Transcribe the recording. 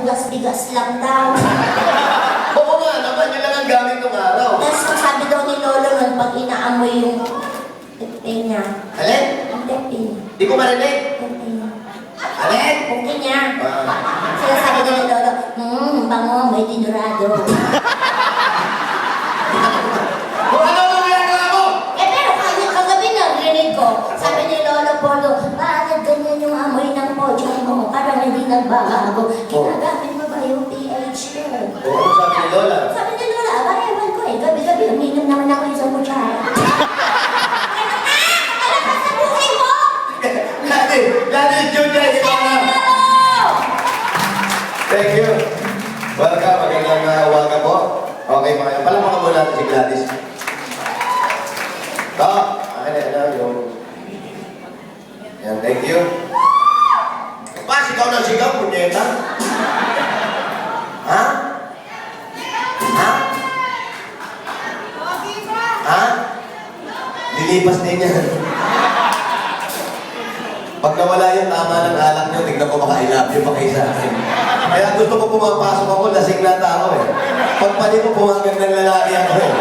bigas-bigas lang daw. Oo nga naman, yun lang ang gamit ng araw. Tapos sabi daw ni Lolo nun, pag inaamoy yung tepe niya. Alin? Yung tepe niya. Di ko marinig. Tepe niya. Alin? Tepe niya. Ah. Sinasabi daw ni Lolo, bango, may tinurado. Kung ano ang ginagawa mo? Pero kagabi narinig ko, sabi ni Lolo Polo, bakit ganyan yung amoy ng pochong mo? Parang hindi nagbabago. Ginagamit mo ba yung pH ko? Oo, sabi ni Lola. Sabi ni Lola, ewan ko eh, gabi-gabi, uminom naman ako isang kutsara. Alam ka sa buhay mo! Gladys Junior, ikaw na. Thank you. Welcome, magandang umaga po. Okay, mga palamakan mo natin si Gladys. Ito, akin na yung... Yan, thank you. Pa, sigaw na sigaw, punyeta. Ha? Ha? Ha? Lilipas din yan. Pag nawala yung tama ng alak nyo, tignan ko baka I love you pa kayo sa akin. Kaya gusto ko pumapasok ako, lasing na tao eh. Pag pali ko pumagang ng lalaki ako eh.